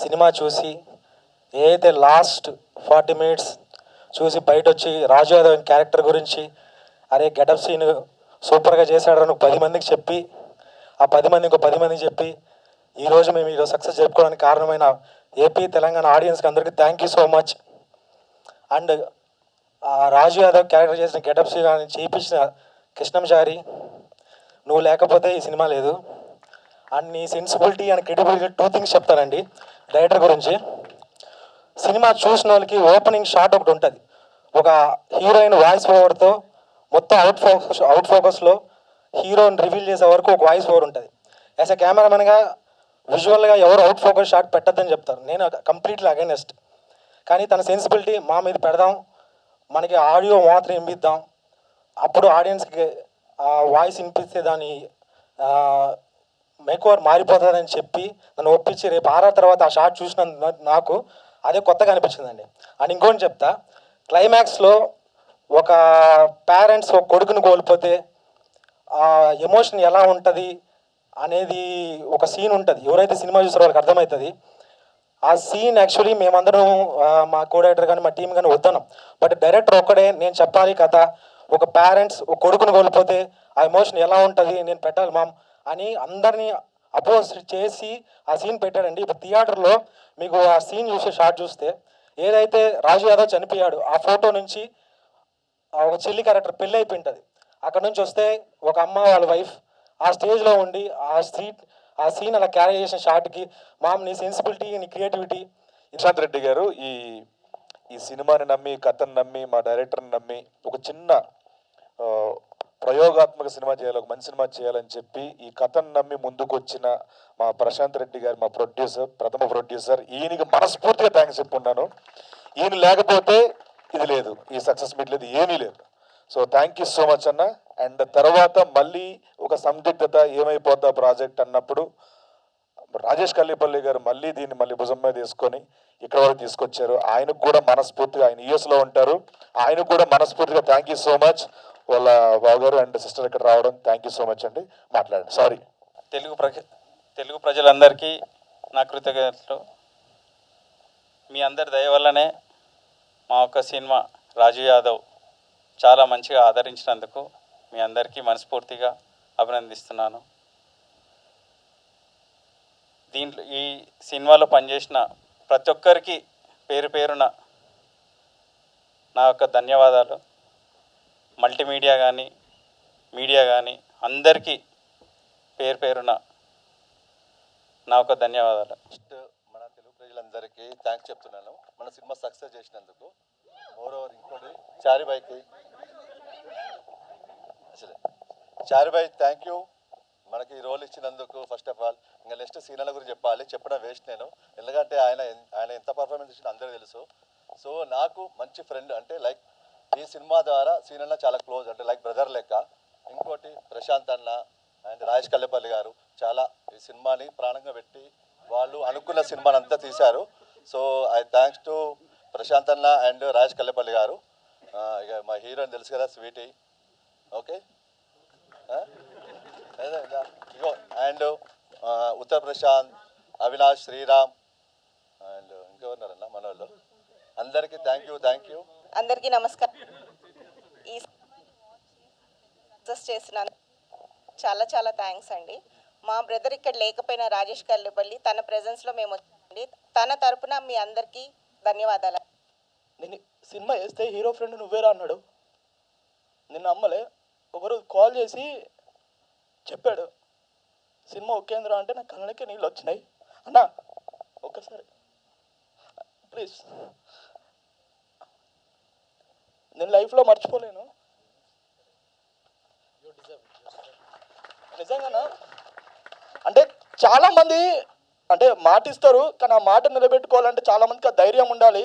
Cinema చూసి ఏదైతే last 40 minutes చూసి బయట వచ్చి రాజు యాదవ్ క్యారెక్టర్ గురించి అరే గెటప్ సీన్ సూపర్గా చేశాడని 10 మందికి చెప్పి ఆ 10 మంది ఇంకో 10 మందికి చెప్పి ఈరోజు మేము ఈరోజు సక్సెస్ చెప్పుకోవడానికి కారణమైన ఏపీ తెలంగాణ ఆడియన్స్కి అందరికీ thank you so much. And Raju Yadav character చేసిన గెటప్ సీన్ చేయించిన కృష్ణంచారి, నువ్వు లేకపోతే ఈ సినిమా లేదు. అండ్ నీ సెన్సిబిలిటీ అండ్ క్రెడిబిలిటీ 2 థింగ్స్ చెప్తానండి డైరెక్టర్ గురించి. సినిమా చూసిన వాళ్ళకి ఓపెనింగ్ షాట్ ఒకటి ఉంటుంది, ఒక హీరోయిన్ వాయిస్ ఓవర్తో మొత్తం అవుట్ ఫోకస్లో హీరోని రివీల్ చేసే వరకు ఒక వాయిస్ ఓవర్ ఉంటుంది. యాజ్ ఎ కెమెరామెన్గా విజువల్గా ఎవరు అవుట్ ఫోకస్ షాట్ పెట్టద్దని చెప్తారు, నేను కంప్లీట్లీ అగైనెస్ట్. కానీ తన సెన్సిబిలిటీ మా మీద పెడదాం, మనకి ఆడియో మాత్రం వినిపిద్దాం, అప్పుడు ఆడియన్స్కి వాయిస్ వినిపిస్తే దాని మేకోవర్ మారిపోతుందని చెప్పి నన్ను ఒప్పించి రేపు ఆరా తర్వాత ఆ షాట్ చూసిన నాకు అదే కొత్తగా అనిపించిందండి. అండ్ ఇంకోటి చెప్తా, క్లైమాక్స్లో ఒక పేరెంట్స్ ఒక కొడుకుని కోల్పోతే ఆ ఎమోషన్ ఎలా ఉంటుంది అనేది ఒక సీన్ ఉంటుంది, ఎవరైతే సినిమా చూసారో వాళ్ళకి అర్థమవుతుంది. ఆ సీన్ యాక్చువల్లీ మేమందరం మా కో డైరెక్టర్ కానీ మా టీం కానీ వద్దన్నాం, బట్ డైరెక్టర్ ఒక్కడే నేను చెప్పాలి కథ, ఒక పేరెంట్స్ ఒక కొడుకుని కోల్పోతే ఆ ఎమోషన్ ఎలా ఉంటుంది నేను పెట్టాలి మామ్ అని అందరినీ అపోజ్ చేసి ఆ సీన్ పెట్టాడండి. ఇప్పుడు థియేటర్లో మీకు ఆ సీన్ చూసే షాట్ చూస్తే ఏదైతే రాజు యాదవ్ చనిపోయాడు ఆ ఫోటో నుంచి ఒక చెల్లి క్యారెక్టర్ పెళ్ళి అయిపోయింటుంది, అక్కడ నుంచి వస్తే ఒక అమ్మ వాళ్ళ వైఫ్ ఆ స్టేజ్లో ఉండి ఆ సీన్ అలా క్యారీ చేసిన షాట్కి మామ్ నీ సెన్సిబిలిటీ నీ క్రియేటివిటీ. ప్రశాంత్ రెడ్డి గారు ఈ సినిమాని నమ్మి కథను నమ్మి మా డైరెక్టర్ని నమ్మి ఒక చిన్న ప్రయోగాత్మక సినిమా చేయాలి, ఒక మంచి సినిమా చేయాలని చెప్పి ఈ కథను నమ్మి ముందుకు వచ్చిన మా ప్రశాంత్ రెడ్డి గారు, మా ప్రొడ్యూసర్, ప్రథమ ప్రొడ్యూసర్, ఈయనకి మనస్ఫూర్తిగా థ్యాంక్స్ చెప్పుకున్నాను. ఈయన లేకపోతే ఇది లేదు, ఈ సక్సెస్ మీట్ లేదు, ఏమీ లేదు. So thank you so much అన్న. అండ్ తర్వాత మళ్ళీ ఒక సందిగ్ధత ఏమైపోద్దా ప్రాజెక్ట్ అన్నప్పుడు రాజేష్ కల్లిపల్లి గారు మళ్ళీ భుజం మీద తీసుకొని ఇక్కడ వరకు తీసుకొచ్చారు. ఆయనకు కూడా మనస్ఫూర్తిగా, ఆయన యూఎస్లో ఉంటారు, ఆయనకు కూడా మనస్ఫూర్తిగా థ్యాంక్ యూ సో మచ్. వాళ్ళ బావగారు అండ్ సిస్టర్ ఇక్కడ రావడం థ్యాంక్ యూ సో మచ్ అండి. మాట్లాడండి. సారీ. తెలుగు ప్రజలందరికీ నా కృతజ్ఞతలు. మీ అందరి దయ వల్లనే మా ఒక్క సినిమా రాజు యాదవ్ చాలా మంచిగా ఆదరించినందుకు మీ అందరికీ మనస్ఫూర్తిగా అభినందిస్తున్నాను. దీంట్లో ఈ సినిమాలో పనిచేసిన ప్రతి ఒక్కరికి పేరు పేరున నా యొక్క ధన్యవాదాలు. మల్టీమీడియా కానీ మీడియా కానీ అందరికీ పేరు పేరున నా యొక్క ధన్యవాదాలు. మన తెలుగు ప్రజలందరికీ థ్యాంక్స్ చెప్తున్నాను మన సినిమా సక్సెస్ చేసినందుకు. ఓవర్ ఇంకోటి చారిబాయ్ థ్యాంక్ యూ మనకి ఈ రోల్ ఇచ్చినందుకు. ఫస్ట్ ఆఫ్ ఆల్ ఇంకా నెక్స్ట్ సీనాల గురించి చెప్పడం వేస్ట్ నేను, ఎందుకంటే ఆయన ఎంత పర్ఫార్మెన్స్ ఇచ్చినా అందరూ తెలుసు. సో నాకు మంచి ఫ్రెండ్ అంటే లైక్ ఈ సినిమా ద్వారా సీనన్న చాలా క్లోజ్, అంటే లైక్ బ్రదర్ లెక్క. ఇంకోటి ప్రశాంత్ అన్న అండ్ రాజేష్ కల్లేపల్లి గారు చాలా ఈ సినిమాని ప్రాణంగా పెట్టి వాళ్ళు అనుకున్న సినిమాని అంతా తీశారు. So I thanks to Prashanth అన్న అండ్ రాజేష్ కల్లేపల్లి గారు. ఇక మా హీరోయిన్ తెలుసు కదా స్వీటీ, ఓకే. ఇగో అండ్ ఉత్తర్ ప్రశాంత్, అవినాష్, శ్రీరామ్ అండ్ ఇంకెవరున్నారన్న మన వాళ్ళు. అందరికీ థ్యాంక్ యూ. అందరికీ నమస్కారం. ఈ సక్సెస్ చేసిన చాలా థ్యాంక్స్ అండి. మా బ్రదర్ ఇక్కడ లేకపోయినా రాజేష్ కల్లేపల్లి తన ప్రెజెన్స్లో మేము వచ్చండి, తన తరపున మీ అందరికీ ధన్యవాదాలు. నేను సినిమా వేస్తే హీరో ఫ్రెండ్ నువ్వేరా అన్నాడు, నిన్న అమ్మలే. ఒకరోజు కాల్ చేసి చెప్పాడు సినిమా ఒకేంద్రా అంటే నాకు కళ్ళకే నీళ్ళు వచ్చినాయి. అన్నా ఒక్కసారి ప్లీజ్, నేను లైఫ్లో మర్చిపోలేను నిజంగానా. అంటే చాలామంది అంటే మాట ఇస్తారు, కానీ ఆ మాట నిలబెట్టుకోవాలంటే చాలామందికి ఆ ధైర్యం ఉండాలి.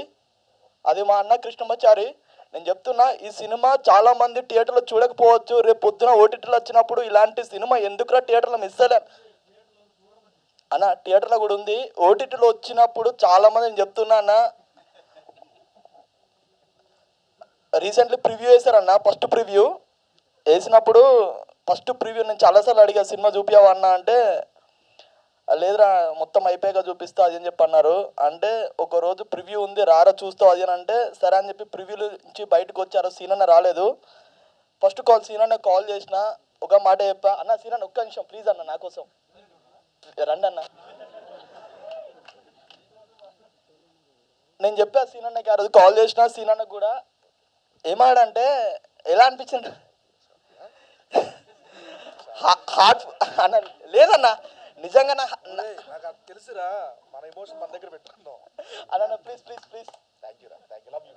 అది మా అన్న కృష్ణమాచారి. నేను చెప్తున్నా, ఈ సినిమా చాలామంది థియేటర్లో చూడకపోవచ్చు, రేపు పొద్దున ఓటీటీలో వచ్చినప్పుడు ఇలాంటి సినిమా ఎందుకురా థియేటర్లో మిస్ అయ్యలే అన్న, థియేటర్లో కూడా ఉంది. ఓటీటీలో వచ్చినప్పుడు చాలామంది నేను చెప్తున్నా అన్న, రీసెంట్లీ ప్రివ్యూ వేశారన్న. ఫస్ట్ ప్రివ్యూ వేసినప్పుడు నేను చాలాసార్లు అడిగా సినిమా చూపించావా అన్న అంటే లేదురా మొత్తం అయిపోయాక చూపిస్తా అది అని చెప్పి అన్నారు. అంటే ఒక రోజు ప్రివ్యూ ఉంది రారా చూస్తావు అది అని అంటే సరే అని చెప్పి ప్రివ్యూల నుంచి బయటకు వచ్చారు. సీనన్న రాలేదు. ఫస్ట్ కాల్ సీనన్న కాల్ చేసిన ఒక మాట చెప్పా, అన్న సీనన్న ఒక్క నిమిషం ప్లీజ్ అన్న నా కోసం రండి అన్న. నేను చెప్పా సీనన్నకి ఆ రోజు కాల్ చేసిన. సీనన్నకు కూడా ఏమాడంటే ఎలా అనిపించింది హార్ట్ అన్న లేదన్న నిజంగా నాకు తెలుసురా, మన ఎమోషన్ మన దగ్గర పెట్టుకుందాం అన్న. Please please please thank you love you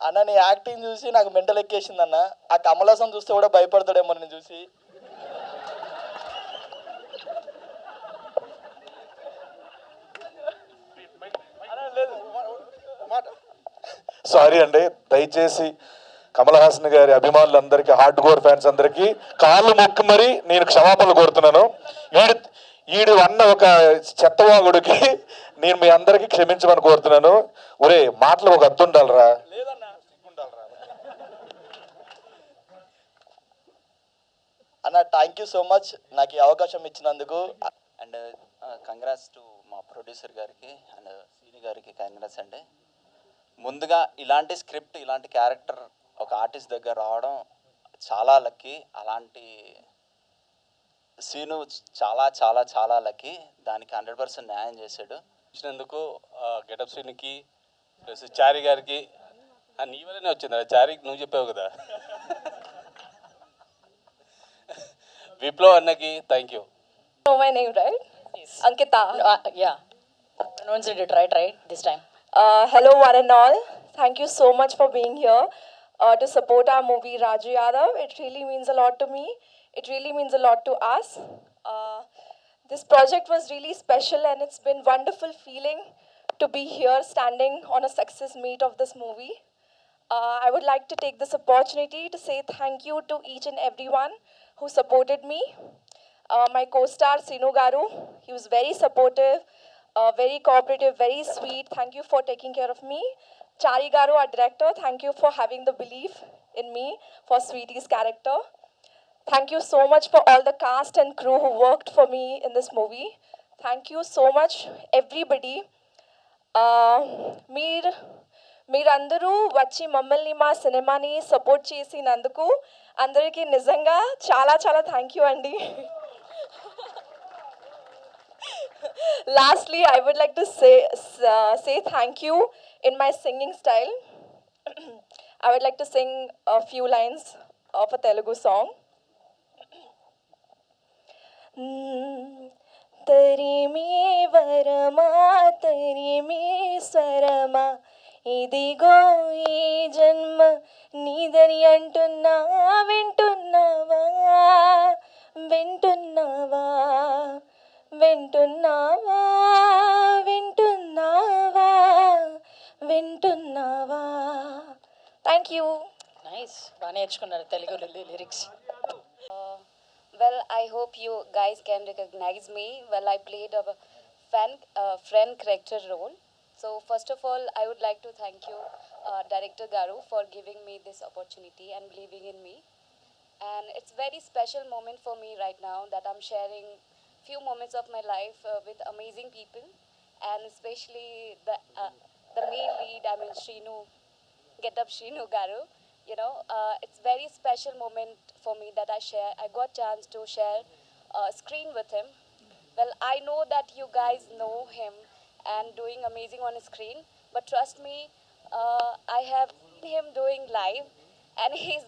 అన్న. నీ యాక్టింగ్ చూసి నాకు మెంటల్ ఎక్కేసింది అన్న. ఆ కమలాసం చూస్తే కూడా భయపడతాడేమో నేను చూసి. సారీ అండి, దయచేసి కమల్ హాసన్ గారి అభిమానులందరికీ, హార్డ్ కోర్ ఫ్యాన్స్ అందరికీ కాళ్ళు మొక్కి మరి నేను క్షమాపణలు కోరుతున్నాను. ఈడు అన్న ఒక చెత్తవాగుడికి నేను మీ అందరికీ క్షమించమని కోరుతున్నాను. ఒరే మాటలు ఒక అర్థం ఉండాలరా. అన్న థ్యాంక్ యూ సో మచ్ నాకు ఈ అవకాశం ఇచ్చినందుకు. అండ్ కంగ్రాట్స్ టు మా ప్రొడ్యూసర్ గారికి అండ్ సీని గారికి కంగ్రాట్స్ అండి. ముందుగా ఇలాంటి స్క్రిప్ట్ ఇలాంటి క్యారెక్టర్ ఒక ఆర్టిస్ట్ దగ్గర రావడం చాలా లక్కీ. అలాంటి సీను చాలా చాలా చాలా లక్కీ. దానికి 100% న్యాయం చేశాడు. ఇచ్చినందుకు గెటప్ సీన్కి ప్లస్ చారి గారికి నీ వల్లనే వచ్చింది. చారికి నువ్వు చెప్పావు కదా. విప్లవ్ అన్నకి thank you. Know my name, right? Yes. Ankita. Yeah, pronounced it right this time. Hello, one and all. Thank you so much for being here to support our movie Raju Yadav. It really means a lot to me. It really means a lot to us. This project was really special, and it's been wonderful feeling to be here standing on a success meet of this movie. I would like to take this opportunity to say thank you to each and everyone who supported me. My co-star Sinu Garu, he was very supportive, very cooperative, very sweet. Thank you for taking care of me. Chari Garu, our director, thank you for having the belief in me for Sweetie's character. Thank you so much for all the cast and crew who worked for me in this movie. Thank you so much, everybody. మీరందరూ వచ్చి మమ్మల్ని మా సినిమాని support చేసినందుకు అందరికీ నిజంగా చాలా చాలా థ్యాంక్ యూ అండి. Lastly, I would like to say thank you in my singing style. I would like to sing a few lines of a Telugu song. తరిమే వరమా తరిమే స్వరమా ఇదిగో ఈ జన్మ నీదని అంటున్నా వింటున్నావా వింటున్నావా వింటున్నావా వింటున్నావా వింటున్నావా. Thank you. Nice. బాగా నేర్చుకున్నారు Telugu lyrics. Well, I hope you guys can recognize me. Well, I played a friend character role. So first of all, I would like to thank you, Director Garu, for giving me this opportunity and believing in me. And it's very special moment for me right now that I'm sharing few moments of my life with amazing people, and especially the main lead, I mean Shrinu, Get Up Shrinu Garu. You know, it's very special moment for me that I got chance to share screen with him. Well, I know that you guys know him and doing amazing on screen, but trust me, I have seen him doing live, and he's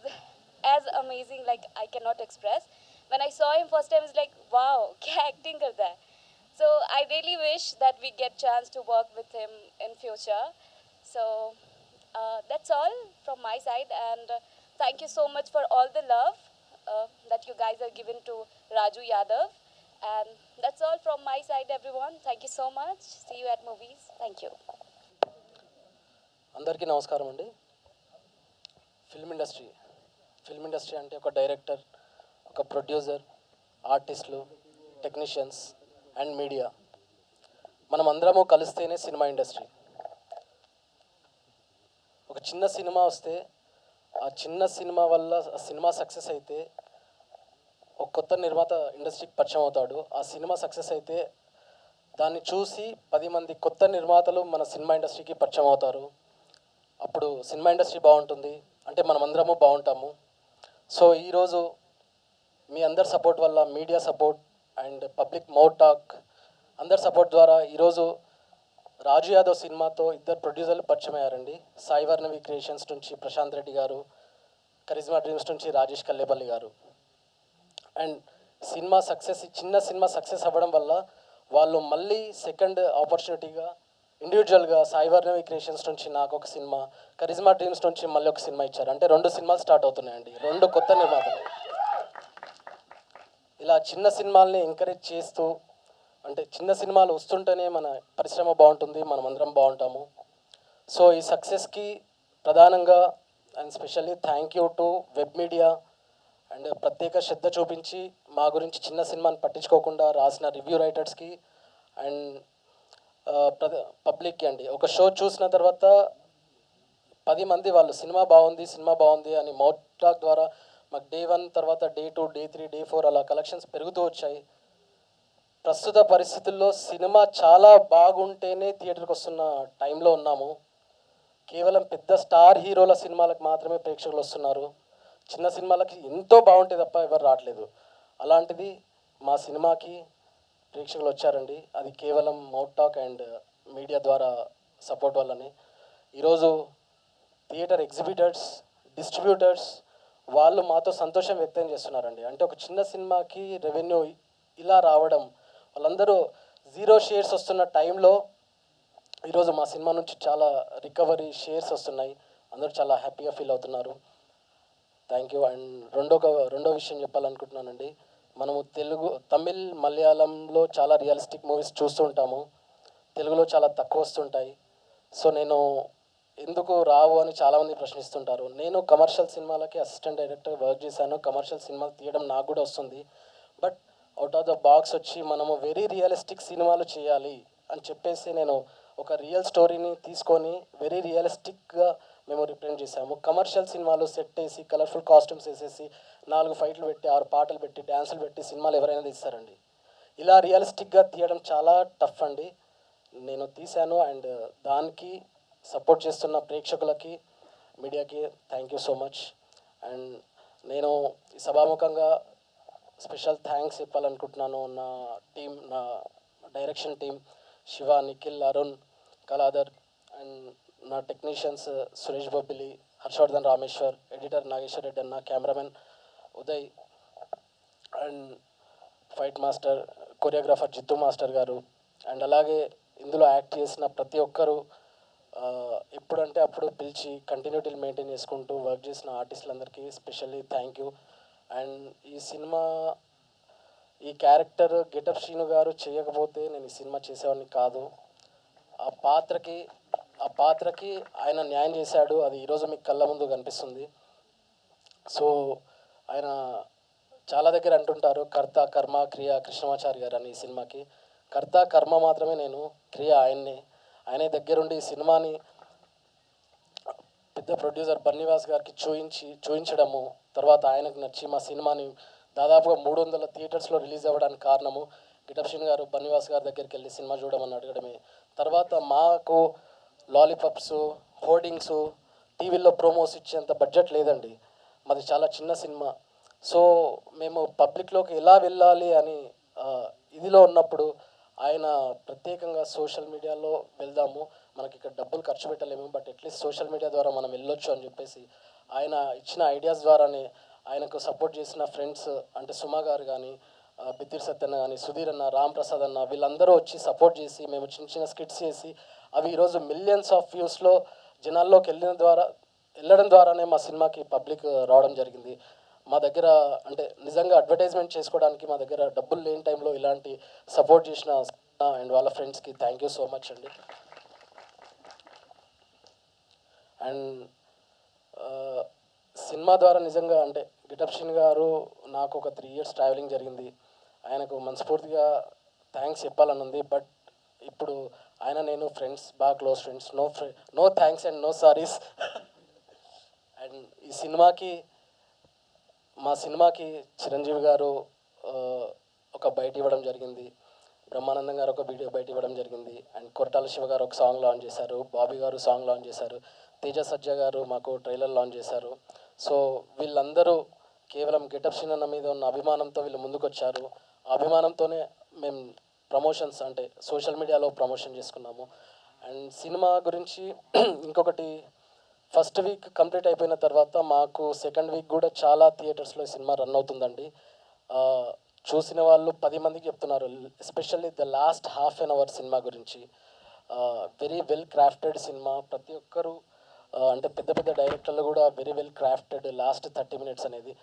as amazing like I cannot express. When I saw him first time, I was like, wow, kya acting karta hai. So I really wish that we get chance to work with him in future. So that's all from my side, and thank you so much for all the love that you guys have given to Raju Yadav. And that's all from my side, everyone. Thank you so much. See you at movies. Thank you. అందరికీ నమస్కారం అండి. Film industry అంటే ఒక director, ఒక producer, ఆర్టిస్టులు, technicians and media మనం అందరము కలిస్తేనే సినిమా ఇండస్ట్రీ. ఒక చిన్న సినిమా వస్తే ఆ చిన్న సినిమా వల్ల ఆ సినిమా సక్సెస్ అయితే ఒక కొత్త నిర్మాత ఇండస్ట్రీకి పరిచయం అవుతాడు. ఆ సినిమా సక్సెస్ అయితే దాన్ని చూసి 10 మంది కొత్త నిర్మాతలు మన సినిమా ఇండస్ట్రీకి పరిచయం అవుతారు. అప్పుడు సినిమా ఇండస్ట్రీ బాగుంటుంది, అంటే మనమందరము బాగుంటాము. సో ఈరోజు మీ అందరి సపోర్ట్ వల్ల, media support and public mouth talk అందరి సపోర్ట్ ద్వారా ఈరోజు రాజు యాదవ్ సినిమాతో 2 ప్రొడ్యూసర్లు పరిచయం అయ్యారండి. సాయి వర్ణవి క్రియేషన్స్ నుంచి ప్రశాంత్ రెడ్డి గారు, కరిజ్మా డ్రీమ్స్ నుంచి రాజేష్ కల్లేపల్లి గారు. అండ్ సినిమా సక్సెస్, చిన్న సినిమా సక్సెస్ అవ్వడం వల్ల వాళ్ళు మళ్ళీ సెకండ్ ఆపర్చునిటీగా ఇండివిజువల్గా సాయి వర్ణవి క్రియేషన్స్ నుంచి నాకు ఒక సినిమా, కరిజ్మా డ్రీమ్స్ నుంచి మళ్ళీ ఒక సినిమా ఇచ్చారు. అంటే 2 సినిమాలు స్టార్ట్ అవుతున్నాయండి, 2 కొత్త నిర్మాతలు. ఇలా చిన్న సినిమాల్ని ఎంకరేజ్ చేస్తూ, అంటే చిన్న సినిమాలు వస్తుంటేనే మన పరిశ్రమ బాగుంటుంది, మనం అందరం బాగుంటాము. సో ఈ సక్సెస్కి ప్రధానంగా and specially thank you to web media and ప్రత్యేక శ్రద్ధ చూపించి మా గురించి చిన్న సినిమాని పట్టించుకోకుండా రాసిన రివ్యూ రైటర్స్కి అండ్ పబ్లిక్కి అండి. ఒక షో చూసిన తర్వాత 10 మంది వాళ్ళు సినిమా బాగుంది అని మౌత్ టాక్ ద్వారా మాకు డే 1 తర్వాత డే 2, డే 3, డే 4 అలా కలెక్షన్స్ పెరుగుతూ వచ్చాయి. ప్రస్తుత పరిస్థితుల్లో సినిమా చాలా బాగుంటేనే థియేటర్కి వస్తున్న టైంలో ఉన్నాము. కేవలం పెద్ద స్టార్ హీరోల సినిమాలకు మాత్రమే ప్రేక్షకులు వస్తున్నారు. చిన్న సినిమాలకి ఎంతో బాగుంటే తప్ప ఎవరు రావట్లేదు. అలాంటిది మా సినిమాకి ప్రేక్షకులు వచ్చారండి. అది కేవలం మౌత్ టాక్ అండ్ మీడియా ద్వారా సపోర్ట్ వల్లనే. ఈరోజు థియేటర్ ఎగ్జిబిటర్స్, డిస్ట్రిబ్యూటర్స్ వాళ్ళు మాతో సంతోషం వ్యక్తం చేస్తున్నారండి. అంటే ఒక చిన్న సినిమాకి రెవెన్యూ ఇలా రావడం, వాళ్ళందరూ 0 షేర్స్ వస్తున్న టైంలో ఈరోజు మా సినిమా నుంచి చాలా రికవరీ షేర్స్ వస్తున్నాయి. అందరూ చాలా హ్యాపీగా ఫీల్ అవుతున్నారు. Thank you. అండ్ రెండో విషయం చెప్పాలనుకుంటున్నానండి. మనము తమిళ్, మలయాళంలో చాలా రియలిస్టిక్ మూవీస్ చూస్తూ ఉంటాము, తెలుగులో చాలా తక్కువ వస్తుంటాయి. సో నేను ఎందుకు రావు అని చాలామంది ప్రశ్నిస్తుంటారు. నేను కమర్షియల్ సినిమాలకి అసిస్టెంట్ డైరెక్టర్ వర్క్ చేశాను. కమర్షియల్ సినిమాలు తీయడం నాకు కూడా వస్తుంది. But out of the box వచ్చి మనము వెరీ రియలిస్టిక్ సినిమాలు చేయాలి అని చెప్పేసి నేను ఒక రియల్ స్టోరీని తీసుకొని వెరీ రియలిస్టిక్గా మేము రిప్రజెంట్ చేసాము. కమర్షియల్ సినిమాలు సెట్ వేసి, కలర్ఫుల్ కాస్ట్యూమ్స్ వేసేసి, 4 ఫైట్లు పెట్టి, 6 పాటలు పెట్టి, డ్యాన్సులు పెట్టి సినిమాలు ఎవరైనా తీస్తారండి. ఇలా రియలిస్టిక్గా తీయడం చాలా టఫ్ అండి. నేను తీశాను. అండ్ దానికి సపోర్ట్ చేస్తున్న ప్రేక్షకులకి, మీడియాకి thank you so much. And నేను ఈ సభాముఖంగా స్పెషల్ థ్యాంక్స్ చెప్పాలనుకుంటున్నాను నా టీం, నా direction team, Shiva, Nikhil, Arun, Kaladhar and నా టెక్నీషియన్స్ సురేష్ బొబ్బిలి, హర్షవర్ధన్ రామేశ్వర్, ఎడిటర్ నాగేశ్వర్ రెడ్డి అన్న, cameraman Uday and fight master, choreographer Jittu master గారు. అండ్ అలాగే ఇందులో యాక్ట్ చేసిన ప్రతి ఒక్కరూ ఎప్పుడంటే అప్పుడు పిలిచి కంటిన్యూటీలు మెయింటైన్ చేసుకుంటూ వర్క్ చేసిన ఆర్టిస్టులందరికీ స్పెషల్లీ థ్యాంక్ యూ. అండ్ ఈ సినిమా, ఈ క్యారెక్టర్ గెటప్ శ్రీను గారు చేయకపోతే నేను ఈ సినిమా చేసేవాడిని కాదు. ఆ పాత్రకి ఆయన న్యాయం చేశాడు. అది ఈరోజు మీకు కళ్ళ ముందు కనిపిస్తుంది. సో ఆయన చాలా దగ్గర అంటుంటారు కర్త, కర్మ, క్రియ కృష్ణమాచారి గారు అని. ఈ సినిమాకి కర్త, కర్మ మాత్రమే నేను, క్రియ ఆయనే దగ్గరుండి ఈ సినిమాని పెద్ద ప్రొడ్యూసర్ బన్నీవాస్ గారికి చూయించడము, తర్వాత ఆయనకు నచ్చి మా సినిమాని దాదాపుగా 300 థియేటర్స్లో రిలీజ్ అవ్వడానికి కారణము గెటప్ శ్రీను గారు బన్నీవాస్ గారి దగ్గరికి వెళ్ళి సినిమా చూడమని అడగడమే. తర్వాత మాకు లాలీపాప్స్, హోర్డింగ్స్, టీవీల్లో ప్రోమోస్ ఇచ్చేంత బడ్జెట్ లేదండి. మాది చాలా చిన్న సినిమా. సో మేము పబ్లిక్లోకి ఎలా వెళ్ళాలి అని ఇదిలో ఉన్నప్పుడు ఆయన ప్రత్యేకంగా సోషల్ మీడియాలో వెళ్దాము, మనకి ఇక్కడ డబ్బులు ఖర్చు పెట్టలేము, బట్ అట్లీస్ట్ సోషల్ మీడియా ద్వారా మనం వెళ్ళొచ్చు అని చెప్పేసి ఆయన ఇచ్చిన ఐడియాస్ ద్వారానే ఆయనకు సపోర్ట్ చేసిన ఫ్రెండ్స్ అంటే సుమా గారు కానీ, బిత్తిరి సత్యన్న కానీ, సుధీర్ అన్న, రామ్ ప్రసాద్ అన్న, వీళ్ళందరూ వచ్చి సపోర్ట్ చేసి మేము చిన్న స్కిట్స్ చేసి అవి ఈరోజు మిలియన్స్ ఆఫ్ వ్యూస్లో జనాల్లోకి వెళ్ళడం ద్వారానే మా సినిమాకి పబ్లిక్ రావడం జరిగింది. మా దగ్గర అంటే నిజంగా అడ్వర్టైజ్మెంట్ చేసుకోవడానికి మా దగ్గర డబ్బులు లేని టైంలో ఇలాంటి సపోర్ట్ చేసిన అండ్ వాళ్ళ ఫ్రెండ్స్కి థ్యాంక్ యూ సో మచ్ అండి. అండ్ సినిమా ద్వారా నిజంగా అంటే గెటప్ శ్రీను గారు నాకు ఒక 3 years ట్రావెలింగ్ జరిగింది. ఆయనకు మనస్ఫూర్తిగా థ్యాంక్స్ చెప్పాలని ఉంది. బట్ ఇప్పుడు ఆయన నేను ఫ్రెండ్స్, బాగా close friends. No thanks and no sorries. And ఈ సినిమాకి మా సినిమాకి చిరంజీవి గారు ఒక బయట ఇవ్వడం జరిగింది, బ్రహ్మానందం గారు ఒక వీడియో బయట ఇవ్వడం జరిగింది, అండ్ కొరటాల శివ గారు ఒక సాంగ్ లాంచ్ చేశారు, బాబీ గారు సాంగ్ లాంచ్ చేశారు, తేజ సజ్జా గారు మాకు ట్రైలర్ లాంచ్ చేశారు. సో వీళ్ళందరూ కేవలం గెటప్ సీన్ అన్న మీద ఉన్న అభిమానంతో వీళ్ళు ముందుకొచ్చారు. ఆ అభిమానంతోనే మేము ప్రమోషన్స్ అంటే సోషల్ మీడియాలో ప్రమోషన్ చేసుకున్నాము. అండ్ సినిమా గురించి ఇంకొకటి, ఫస్ట్ వీక్ కంప్లీట్ అయిపోయిన తర్వాత మాకు సెకండ్ వీక్ కూడా చాలా థియేటర్స్లో సినిమా రన్ అవుతుందండి. చూసిన వాళ్ళు 10 మందికి చెప్తున్నారు, especially the last half an hour cinema గురించి. Very well crafted cinema. ప్రతి ఒక్కరు అంటే పెద్ద పెద్ద డైరెక్టర్లు కూడా very well crafted last 30 minutes అనేది.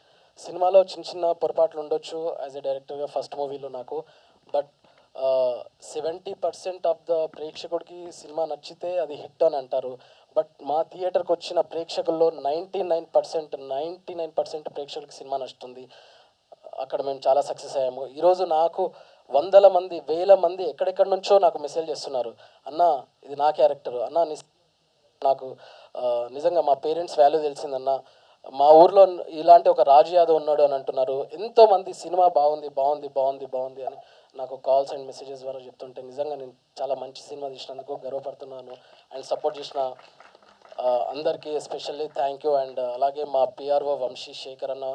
సినిమాలో చిన్న చిన్న పొరపాట్లు ఉండొచ్చు యాజ్ ఎ డైరెక్టర్గా ఫస్ట్ మూవీలో నాకు, బట్ 70% ఆఫ్ ద ప్రేక్షకుడికి సినిమా నచ్చితే అది హిట్ అని అంటారు. బట్ మా థియేటర్కి వచ్చిన ప్రేక్షకుల్లో 99% ప్రేక్షకులకి సినిమా నచ్చుతుంది. అక్కడ మేము చాలా సక్సెస్ అయ్యాము. ఈరోజు నాకు 100 మంది 1000 మంది ఎక్కడెక్కడి నుంచో నాకు మెసేజ్ చేస్తున్నారు, అన్న ఇది నా క్యారెక్టర్ అన్న, నాకు నిజంగా మా పేరెంట్స్ వాల్యూ తెలిసిందన్న, మా ఊర్లో ఇలాంటి ఒక రాజు యాదవ్ ఉన్నాడు అని అంటున్నారు. ఎంతోమంది సినిమా బాగుంది బాగుంది బాగుంది బాగుంది అని నాకు కాల్స్ అండ్ మెసేజెస్ ద్వారా చెప్తుంటే నిజంగా నేను చాలా మంచి సినిమా తీసినందుకు గర్వపడుతున్నాను. అండ్ సపోర్ట్ చేసిన అందరికీ ఎస్పెషల్లీ థ్యాంక్ యూ. అండ్ అలాగే మా పిఆర్ఓ వంశీ శేఖర్ అన్న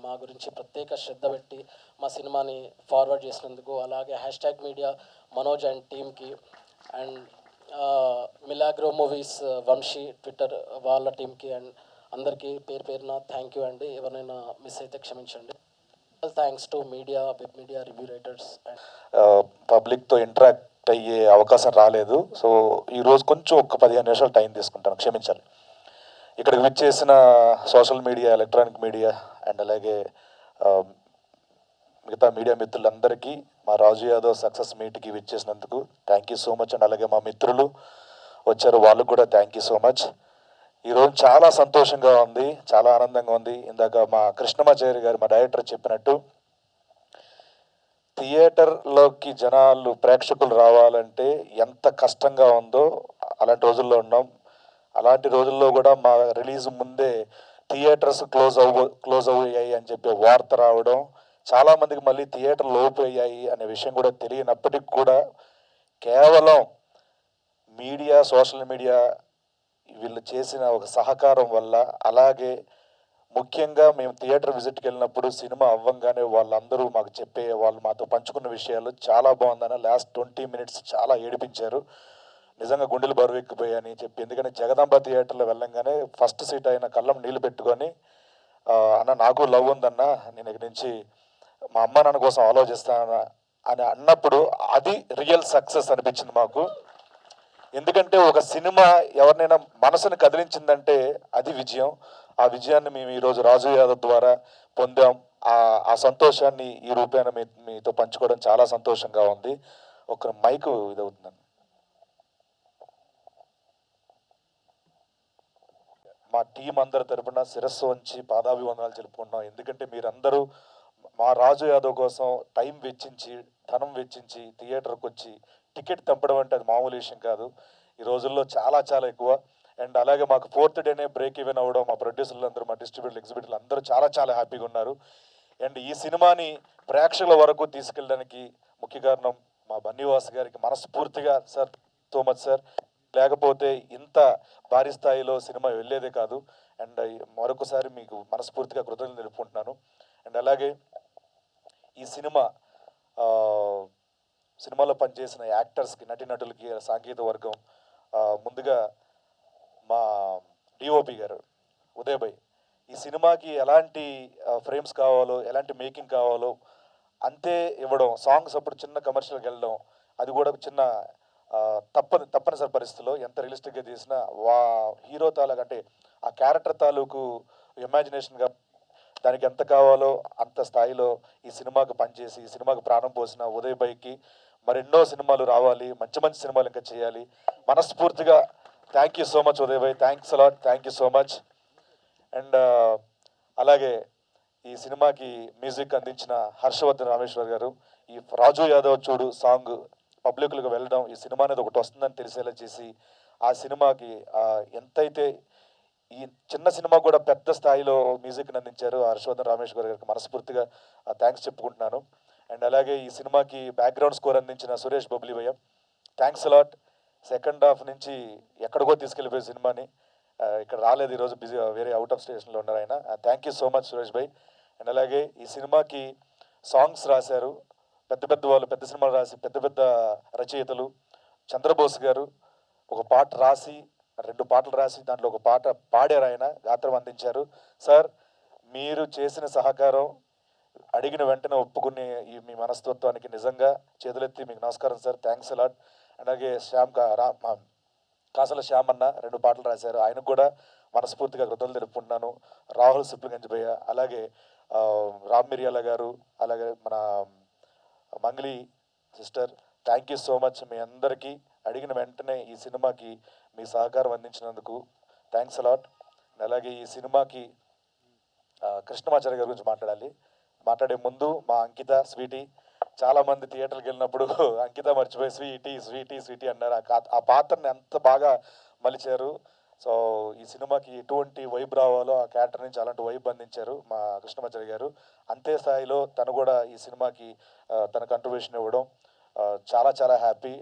మా గురించి ప్రత్యేక శ్రద్ధ పెట్టి మా సినిమాని ఫార్వర్డ్ చేసినందుకు, అలాగే #మీడియా మనోజ్ అండ్ టీమ్కి, and Milagro Movies Vamsi Twitter వాళ్ళ టీంకి, అండ్ అందరికీ పేరు పేరున థ్యాంక్ యూ అండి. ఎవరైనా మిస్ అయితే క్షమించండి. Thanks to media, web media, review writers. పబ్లిక్తో ఇంటరాక్ట్ అయ్యే అవకాశం రాలేదు. సో ఈరోజు కొంచెం ఒక 15 నిమిషాలు టైం తీసుకుంటాను, క్షమించాలి. ఇక్కడికి విచ్చేసిన social media, electronic media and అలాగే మిగతా మీడియా మిత్రులందరికీ మా రాజు యాదవ్ సక్సెస్ మీట్కి విచ్చేసినందుకు thank you so much. And అలాగే మా మిత్రులు వచ్చారు, వాళ్ళకు కూడా థ్యాంక్ యూ సో మచ్. ఈరోజు చాలా సంతోషంగా ఉంది, చాలా ఆనందంగా ఉంది. ఇందాక మా కృష్ణమాచారి గారు మా డైరెక్టర్ చెప్పినట్టు థియేటర్లోకి జనాలు ప్రేక్షకులు రావాలంటే ఎంత కష్టంగా ఉందో అలాంటి రోజుల్లో ఉన్నాం. అలాంటి రోజుల్లో కూడా మా రిలీజ్ ముందే థియేటర్స్ క్లోజ్ అయ్యాయి అని చెప్పి వార్త రావడం, చాలామందికి మళ్ళీ థియేటర్లు ఓపెన్ అయ్యాయి అనే విషయం కూడా తెలియనప్పటికి కూడా కేవలం మీడియా, సోషల్ మీడియా వీళ్ళు చేసిన ఒక సహకారం వల్ల, అలాగే ముఖ్యంగా మేము థియేటర్ విజిట్కి వెళ్ళినప్పుడు సినిమా అవ్వంగానే వాళ్ళందరూ మాకు వాళ్ళు మాతో పంచుకున్న విషయాలు చాలా బాగుందని. లాస్ట్ 20 minutes చాలా ఏడిపించారు, నిజంగా గుండెలు బరువెక్కిపోయాయని చెప్పి. ఎందుకంటే జగదాంబ థియేటర్లో వెళ్ళంగానే ఫస్ట్ సీట్ అయిన కళ్ళం నీళ్ళు పెట్టుకొని, అన్న నాకు లవ్ ఉందన్న, నేను ఇక్కడి నుంచి మా అమ్మ నాన్న కోసం ఆలోచిస్తాను అని అన్నప్పుడు అది రియల్ సక్సెస్ అనిపించింది మాకు. ఎందుకంటే ఒక సినిమా ఎవరినైనా మనసుని కదిలించిందంటే అది విజయం. ఆ విజయాన్ని మేము ఈరోజు రాజు యాదవ్ ద్వారా పొందాం. ఆ సంతోషాన్ని ఈ రూపేణ మీతో పంచుకోవడం చాలా సంతోషంగా ఉంది. ఒక మైకు ఇదవుతుందండి. మా టీం అందరి తరపున శిరస్సు వంచి పాదాభివందనాలు తెలుపుకుంటున్నాం. ఎందుకంటే మీరందరూ మా రాజు యాదవ్ కోసం టైం వెచ్చించి, ధనం వెచ్చించి థియేటర్కి వచ్చి టికెట్ తెంపడం అంటే అది మామూలు విషయం కాదు. ఈ రోజుల్లో చాలా చాలా ఎక్కువ. అండ్ అలాగే మాకు 4th డేనే బ్రేక్ ఈవెన్ అవ్వడం, మా ప్రొడ్యూసర్లు అందరూ, మా డిస్ట్రిబ్యూటర్లు, ఎగ్జిబిటర్లు అందరూ చాలా చాలా హ్యాపీగా ఉన్నారు. అండ్ ఈ సినిమాని ప్రేక్షకుల వరకు తీసుకెళ్ళడానికి ముఖ్య కారణం మా బన్నీవాస్ గారికి మనస్ఫూర్తిగా సార్ సో మచ్ సార్, లేకపోతే ఇంత భారీ స్థాయిలో సినిమా వెళ్ళేదే కాదు. అండ్ మరొకసారి మీకు మనస్ఫూర్తిగా కృతజ్ఞతలు తెలుపుకుంటున్నాను. అండ్ అలాగే ఈ సినిమాలో పనిచేసిన యాక్టర్స్కి, నటీనటులకి, సాంకేతిక వర్గం, ముందుగా మా డిఓపి గారు ఉదయ్ భాయ్, ఈ సినిమాకి ఎలాంటి ఫ్రేమ్స్ కావాలో, ఎలాంటి మేకింగ్ కావాలో అంతే ఇవ్వడం. సాంగ్స్ అప్పుడు చిన్న కమర్షియల్కి వెళ్ళడం, అది కూడా చిన్న తప్పనిసరి పరిస్థితుల్లో ఎంత రియలిస్టిక్గా చేసినా హీరో తాలూకు అంటే ఆ క్యారెక్టర్ తాలూకు ఇమాజినేషన్గా దానికి ఎంత కావాలో అంత స్థాయిలో ఈ సినిమాకి పనిచేసి ఈ సినిమాకి ప్రాణం పోసిన ఉదయ్ భాయ్కి మరెన్నో సినిమాలు రావాలి, మంచి మంచి సినిమాలు ఇంకా చేయాలి. మనస్ఫూర్తిగా thank you so much Uday Bhai, thanks a lot, thank you so much. And అలాగే ఈ సినిమాకి మ్యూజిక్ అందించిన హర్షవర్ధన్ రామేశ్వర్ గారు, ఈ రాజు యాదవ్ చూడు సాంగ్ పబ్లిక్లకు వెళ్ళడం, ఈ సినిమా అనేది ఒకటి వస్తుందని తెలిసేలా చేసి ఆ సినిమాకి ఎంతైతే ఈ చిన్న సినిమా కూడా పెద్ద స్థాయిలో మ్యూజిక్ని అందించారు హర్షవర్ధన్ రామేష్ గారికి మనస్ఫూర్తిగా థ్యాంక్స్ చెప్పుకుంటున్నాను. అండ్ అలాగే ఈ సినిమాకి బ్యాక్గ్రౌండ్ స్కోర్ అందించిన సురేష్ బబ్లీ భయ్య, థ్యాంక్స్ అలాట్. సెకండ్ హాఫ్ నుంచి ఎక్కడికో తీసుకెళ్ళిపోయే సినిమాని ఇక్కడ రాలేదు, ఈరోజు బిజీ వేరే అవుట్ ఆఫ్ స్టేషన్లో ఉన్నారు ఆయన. Thank you so much Suresh Bhai. And అలాగే ఈ సినిమాకి సాంగ్స్ రాశారు పెద్ద పెద్ద వాళ్ళు, పెద్ద సినిమాలు రాసి పెద్ద పెద్ద రచయితలు. చంద్రబోస్ గారు ఒక పాట రాసి 2 పాటలు రాసి దాంట్లో ఒక పాట పాడారు, ఆయన గాత్రం అందించారు. సార్ మీరు చేసిన సహకారం అడిగిన వెంటనే ఒప్పుకునే ఈ మీ మనస్తత్వానికి నిజంగా చేతులెత్తి మీకు నమస్కారం సార్, థ్యాంక్స్ అలాట్. అలాగే కాసల శ్యామ్ అన్న 2 పాటలు రాశారు, ఆయనకు కూడా మనస్ఫూర్తిగా కృతజ్ఞతలు తెలుపుకుంటున్నాను. రాహుల్ సిప్లిగంజ్ భయ్య, అలాగే రామ్ మిరియాల గారు, అలాగే మన Mangli sister, thank you so much. మీ అందరికీ అడిగిన వెంటనే ఈ సినిమాకి మీ సహకారం అందించినందుకు థ్యాంక్స్ అలాట్. అలాగే ఈ సినిమాకి కృష్ణమాచార్య గారి గురించి మాట్లాడే ముందు మా అంకిత స్వీటీ, చాలామంది థియేటర్కి వెళ్ళినప్పుడు అంకిత మర్చిపోయి స్వీటీ స్వీటీ స్వీటీ అన్నారు. ఆ పాత్రని ఎంత బాగా మలిచారు. సో ఈ సినిమాకి ఎటువంటి వైబ్ రావాలో ఆ క్యారెక్టర్ నుంచి అలాంటి వైబ్ అందించారు మా కృష్ణమాచార్య గారు. అంతే స్థాయిలో తను కూడా ఈ సినిమాకి తన కంట్రిబ్యూషన్ ఇవ్వడం చాలా చాలా హ్యాపీ.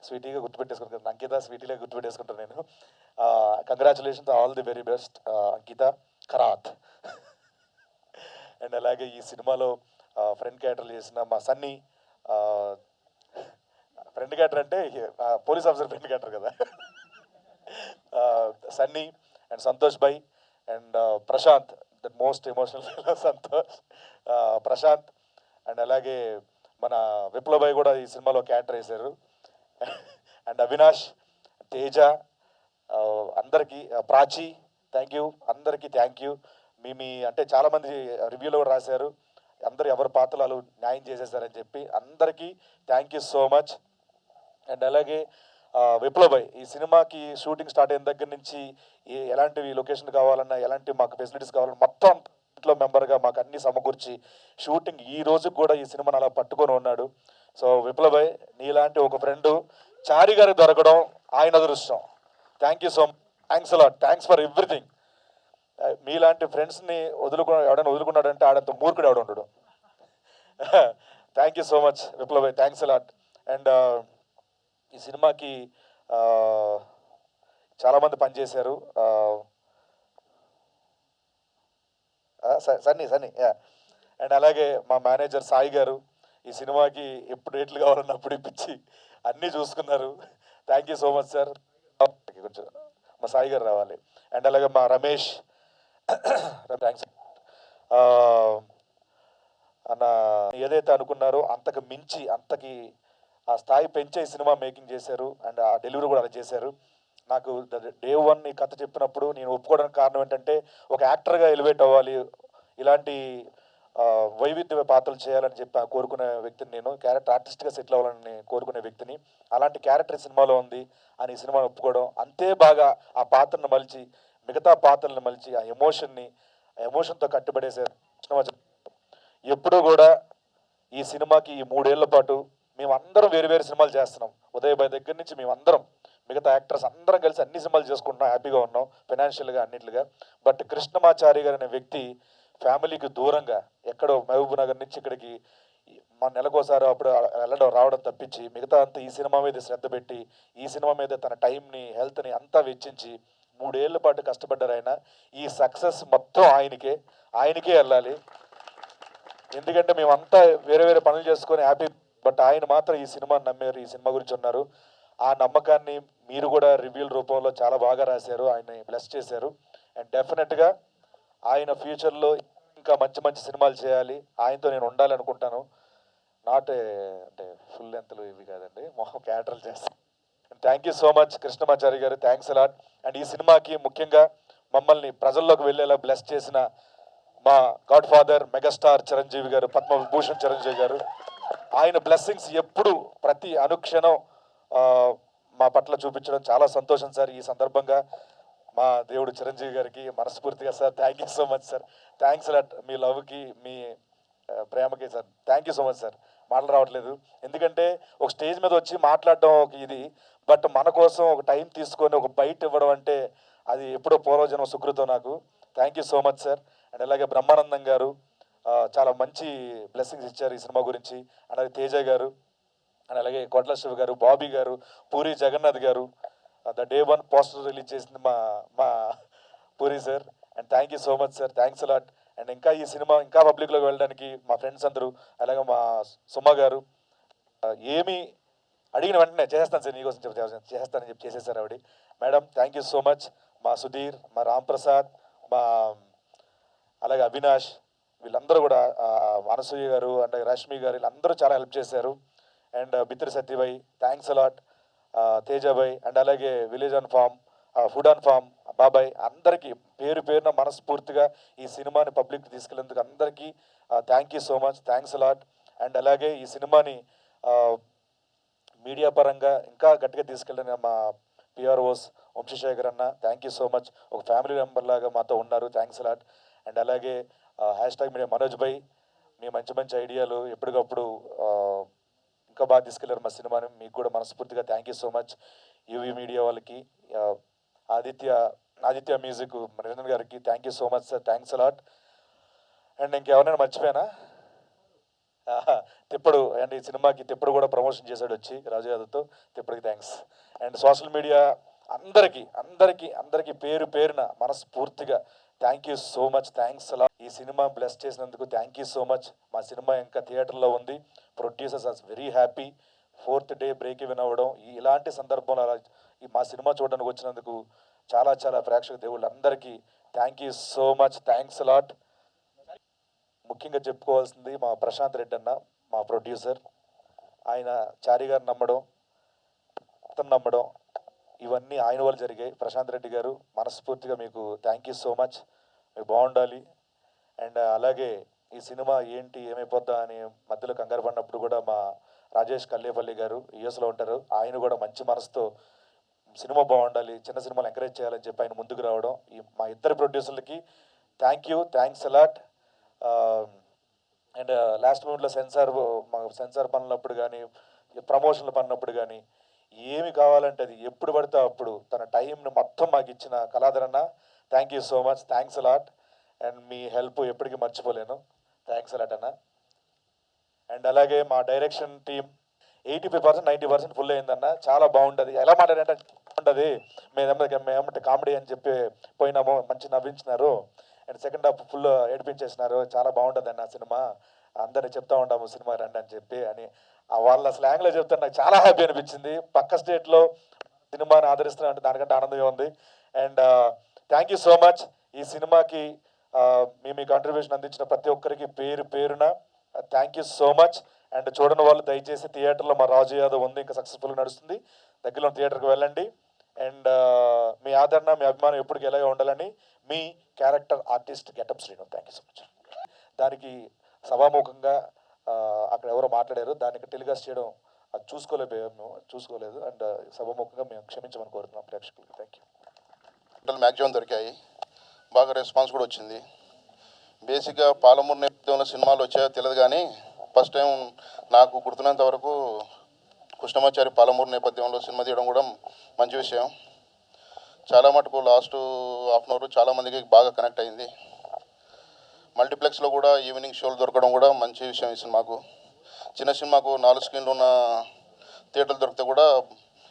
స్వీటీగా గుర్తుపెట్టేసుకుంటాను, అంకిత స్వీటీగా గుర్తుపెట్టేసుకుంటాను నేను. Congratulations, all the very best Ankita Kharat. And అలాగే ఈ సినిమాలో ఫ్రెండ్ క్యారెక్టర్లు చేసిన మా సన్నీ, ఫ్రెండ్ క్యారెక్టర్ అంటే పోలీస్ ఆఫీసర్ ఫ్రెండ్ క్యారెక్టర్ కదా, Sunny and Santosh bhai and Prashanth, the most emotional Santosh, Prashanth. And అలాగే మన విప్లవ్ భాయ్ కూడా ఈ సినిమాలో క్యారెక్టర్ వేశారు. అండ్ అవినాష్, తేజ, అందరికీ, ప్రాచీ, థ్యాంక్ యూ, అందరికీ థ్యాంక్ యూ. మీ అంటే చాలామంది రివ్యూలో కూడా రాశారు, అందరు ఎవరి పాత్రలు న్యాయం చేసేసారని చెప్పి, అందరికీ thank you so much. And అలాగే విప్లవ్ భాయ్, ఈ సినిమాకి షూటింగ్ స్టార్ట్ అయిన దగ్గర నుంచి ఎలాంటివి లొకేషన్ కావాలన్నా, ఎలాంటి మాకు ఫెసిలిటీస్ కావాలన్నా మొత్తం ఇంట్లో మెంబర్గా మాకు అన్ని సమకూర్చి షూటింగ్ ఈ రోజు కూడా ఈ సినిమాని అలా పట్టుకొని ఉన్నాడు. సో విప్లవ్ భాయ్, నీలాంటి ఒక ఫ్రెండ్ చారి గారికి దొరకడం ఆయన అదృష్టం. Thank you so much, thanks a lot, thanks for everything. మీలాంటి ఫ్రెండ్స్ని ఎవడైనా వదులుకున్నాడంటే ఆడంత మూర్ఖుడు ఎవడ ఉండడు. Thank you so much Viplav Bhai, thanks a lot. And ఈ సినిమాకి చాలామంది పనిచేశారు. సన్నీ అండ్ అలాగే మా మేనేజర్ సాయి గారు ఈ సినిమాకి ఎప్పుడు రేట్లు కావాలన్నప్పుడు ఇప్పించి అన్నీ చూసుకున్నారు. Thank you so much sir. కొంచెం మా సాయి గారు రావాలి. అండ్ అలాగే మా రమేష్, థ్యాంక్స్ అన్న. ఏదైతే అనుకున్నారో అంతకు మించి, అంతకి ఆ స్థాయి పెంచే ఈ సినిమా మేకింగ్ చేశారు. అండ్ ఆ డెలివరీ కూడా అలా చేశారు. నాకు డే 1 ఈ కథ చెప్పినప్పుడు నేను ఒప్పుకోవడానికి కారణం ఏంటంటే, ఒక యాక్టర్గా ఎలివేట్ అవ్వాలి, ఇలాంటి వైవిధ్య పాత్రలు చేయాలని చెప్పి కోరుకునే వ్యక్తిని నేను, క్యారెక్టర్ ఆర్టిస్ట్గా సెటిల్ అవ్వాలని కోరుకునే వ్యక్తిని. అలాంటి క్యారెక్టర్ సినిమాలో ఉంది అని ఈ సినిమాను ఒప్పుకోవడం, అంతే బాగా ఆ పాత్రను మలిచి, మిగతా పాత్రలను మలిచి, ఆ ఎమోషన్తో కట్టుబడేసారు. ఎప్పుడూ కూడా ఈ సినిమాకి ఈ 3 ఏళ్ల పాటు మేమందరం వేరు వేరు సినిమాలు చేస్తున్నాం. ఉదయ్ భాయ్ దగ్గర నుంచి మేమందరం, మిగతా యాక్టర్స్ అందరం కలిసి అన్ని సినిమాలు చేసుకుంటున్నాం, హ్యాపీగా ఉన్నాం ఫైనాన్షియల్గా అన్నిట్లుగా. బట్ కృష్ణమాచారి గారు అనే వ్యక్తి ఫ్యామిలీకి దూరంగా ఎక్కడో మహబూబ్ నగర్ నుంచి ఇక్కడికి మా నెలకోసారి అప్పుడు రావడం తప్పించి మిగతా అంతా ఈ సినిమా మీద శ్రద్ధ పెట్టి, ఈ సినిమా మీద తన టైంని, హెల్త్ని అంతా వెచ్చించి 3 ఏళ్ల పాటు కష్టపడ్డారు ఆయన. ఈ సక్సెస్ మొత్తం ఆయనకే వెళ్ళాలి. ఎందుకంటే మేమంతా వేరే వేరే పనులు చేసుకొని హ్యాపీ, బట్ ఆయన మాత్రం ఈ సినిమాని నమ్మారు, ఈ సినిమా గురించి ఉన్నారు. ఆ నమ్మకాన్ని మీరు కూడా రివ్యూల రూపంలో చాలా బాగా రాశారు, ఆయన్ని బ్లెస్ చేశారు. అండ్ డెఫినెట్గా ఆయన ఫ్యూచర్లో ఇంకా మంచి మంచి సినిమాలు చేయాలి, ఆయనతో నేను ఉండాలనుకుంటాను. నాట్ అంటే ఫుల్ లెంత్లు ఇవి కాదండి, మొహం క్యారెక్టర్లు చేస్తాను. Thank you so much Krishnamachari గారు, థ్యాంక్స్ అలాట్. అండ్ ఈ సినిమాకి ముఖ్యంగా మమ్మల్ని ప్రజల్లోకి వెళ్ళేలా బ్లెస్ చేసిన మా గాడ్ ఫాదర్ మెగాస్టార్ చిరంజీవి గారు, పద్మవిభూషణ్ చిరంజీవి గారు, ఆయన బ్లెస్సింగ్స్ ఎప్పుడు ప్రతి అనుక్షణం మా పట్ల చూపించడం చాలా సంతోషం సార్. ఈ సందర్భంగా మా దేవుడు చిరంజీవి గారికి మనస్ఫూర్తిగా sir thank you so much sir, thanks a lot. మీ లవ్కి, మీ ప్రేమకి sir thank you so much sir. మాటలు రావట్లేదు, ఎందుకంటే ఒక స్టేజ్ మీద వచ్చి మాట్లాడడం ఒక ఇది, బట్ మన కోసం ఒక టైం తీసుకొని ఒక బయట ఇవ్వడం అంటే అది ఎప్పుడో పూర్వజన్మ సుకృతం నాకు. Thank you so much sir. And అలాగే బ్రహ్మానందం గారు చాలా మంచి బ్లెస్సింగ్స్ ఇచ్చారు ఈ సినిమా గురించి. అండ్ అలాగే తేజ గారు, అండ్ అలాగే కొట్ల శివ గారు, బాబీ గారు, పూరి జగన్నాథ్ గారు, ద డే 1 పోస్టర్ రిలీజ్ చేసింది మా puri sir. And thank you so much sir, thanks a lot. And ఇంకా ఈ సినిమా ఇంకా పబ్లిక్లోకి వెళ్ళడానికి మా ఫ్రెండ్స్ అందరూ, అలాగే మా సుమ గారు ఏమి అడిగిన వెంటనే చేసేస్తాను సార్, నీకోసం చేసేస్తానని చెప్పి చేసేసారు ఆవిడ. Madam thank you so much. మా సుధీర్, మా రామ్ ప్రసాద్, మా అలాగే అవినాష్, వీళ్ళందరూ కూడా అనసూయ గారు అండ్ రష్మి గారు, వీళ్ళందరూ చాలా హెల్ప్ చేశారు. అండ్ బిత్రి Satyabhai thanks a lot, Tejabhai, and అలాగే village on farm, food on farm బాబాయ్, అందరికీ పేరు పేరున మనస్ఫూర్తిగా ఈ సినిమాని పబ్లిక్ తీసుకెళ్ళేందుకు అందరికీ thank you so much, thanks a lot. And అలాగే ఈ సినిమాని మీడియా పరంగా ఇంకా గట్టిగా తీసుకెళ్ళిన మా పిఆర్ఓస్ వంశీశేఖర్ అన్న, థ్యాంక్ యూ సో మచ్. ఒక ఫ్యామిలీ మెంబర్ లాగా మాతో ఉన్నారు, థ్యాంక్స్ అలాట్. అండ్ అలాగే #మీడియా మనోజ్ భాయ్, మీ మంచి మంచి ఐడియాలు ఎప్పటికప్పుడు ఇంకా బాగా తీసుకెళ్లారు మా సినిమాని, మీకు కూడా మనస్ఫూర్తిగా thank you so much. UV media వాళ్ళకి, ఆదిత్య మ్యూజిక్ రవీంద్రన్ గారికి thank you so much sir, thanks a lot. And ఇంకెవరైనా మర్చిపోయానా? తిప్పుడు, అండ్ ఈ సినిమాకి తిప్పుడు కూడా ప్రమోషన్ చేశాడు వచ్చి రాజు యాదవ్తో, తిప్పడికి థ్యాంక్స్. అండ్ సోషల్ మీడియా అందరికీ పేరు పేరున మనస్ఫూర్తిగా thank you so much, thanks అలా. ఈ సినిమా బ్లెస్ చేసినందుకు థ్యాంక్ యూ సో మచ్. మా సినిమా ఇంకా థియేటర్లో ఉంది, producers are very happy. 4th day break even అవ్వడం, ఇలాంటి సందర్భంలో అలా మా సినిమా చూడడానికి వచ్చినందుకు చాలా ప్రేక్షక దేవుళ్ళు అందరికీ thank you so much, thanks a lot. ముఖ్యంగా చెప్పుకోవాల్సింది మా ప్రశాంత్ రెడ్డి అన్న, మా ప్రొడ్యూసర్. ఆయన చారి గారు నమ్మడం, అతను నమ్మడం, ఇవన్నీ ఆయన వల్ల జరిగాయి. ప్రశాంత్ రెడ్డి గారు మనస్ఫూర్తిగా మీకు థ్యాంక్ యూ సో మచ్, మీకు బాగుండాలి. అండ్ అలాగే ఈ సినిమా ఏంటి ఏమైపోద్దా అని మధ్యలో కంగారు పడినప్పుడు కూడా మా రాజేష్ కల్లేపల్లి గారు యూఎస్లో ఉంటారు, ఆయన కూడా మంచి మనసుతో సినిమా బాగుండాలి, చిన్న సినిమాలు ఎంకరేజ్ చేయాలని చెప్పి ఆయన ముందుకు రావడం, ఈ మా ఇద్దరు ప్రొడ్యూసర్లకి thank you, thanks a lot. And last మూమెంట్లో సెన్సార్ పనులప్పుడు కానీ, ప్రమోషన్లు పడినప్పుడు కానీ, ఏమి కావాలంటే అది ఎప్పుడు పడితే అప్పుడు తన టైంని మొత్తం మాకు ఇచ్చిన కళాధర్ అన్న, thank you so much, thanks a lot. And me help ఎప్పటికీ మర్చిపోలేను, థ్యాంక్స్ అలాట్ అన్న. అండ్ అలాగే మా డైరెక్షన్ టీం 85% 90% ఫుల్ అయిందన్న, చాలా బాగుంటుంది. ఎలా మాట్లాడంటే ఉంటుంది, మేమేమంటే కామెడీ అని చెప్పి పోయినాము, మంచి నవ్వించినారు. అండ్ సెకండ్ హాఫ్ ఫుల్ ఏడిపించేసినారు, చాలా బాగుంటుంది అన్న సినిమా, అందరినీ చెప్తా ఉంటాము సినిమా రండి అని చెప్పి అని వాళ్ళ స్లాంగ్లో చెప్తే నాకు చాలా హ్యాపీ అనిపించింది. పక్క స్టేట్లో సినిమాని ఆదరిస్తున్నా అంటే దానికంటే ఆనందంగా ఉంది. And thank you so much. ఈ సినిమాకి మీ కాంట్రిబ్యూషన్ అందించిన ప్రతి ఒక్కరికి పేరు పేరున thank you so much. And చూడని వాళ్ళు దయచేసి థియేటర్లో మా రాజు యాదవ్ ఉంది, ఇంకా సక్సెస్ఫుల్గా నడుస్తుంది, దగ్గరలో థియేటర్కి వెళ్ళండి. అండ్ మీ ఆదరణ, మీ అభిమానం ఎప్పటికీ ఎలాగే ఉండాలని మీ character artist getup Srinu. Thank you so much. దానికి సభాముఖంగా అక్కడ ఎవరో మాట్లాడారు, దానికి టెలికాస్ట్ చేయడం అది చూసుకోలేదు. అండ్ సభాముఖంగా మేము క్షమించమని కోరుతున్నాం ప్రేక్షకులకి. Thank you. మ్యాక్సిమం దొరికాయి, బాగా రెస్పాన్స్ కూడా వచ్చింది. బేసిక్గా పాలమూరు నేపథ్యంలో సినిమాలు వచ్చాయో తెలియదు, కానీ ఫస్ట్ టైం నాకు గుర్తున్నంత వరకు కృష్ణమాచారి పాలమూరు నేపథ్యంలో సినిమా తీయడం కూడా మంచి విషయం. చాలా మటుకు లాస్ట్ హాఫ్ అన్ అవర్ చాలామందికి బాగా కనెక్ట్ అయింది. మల్టీప్లెక్స్లో కూడా ఈవినింగ్ షోలు దొరకడం కూడా మంచి విషయం. ఈ సినిమాకు, చిన్న సినిమాకు 4 స్క్రీన్లు ఉన్న థియేటర్లు దొరికితే కూడా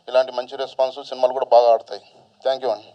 ఇలాంటి మంచి రెస్పాన్స్ సినిమాలు కూడా బాగా ఆడతాయి. థ్యాంక్ యూ అండి.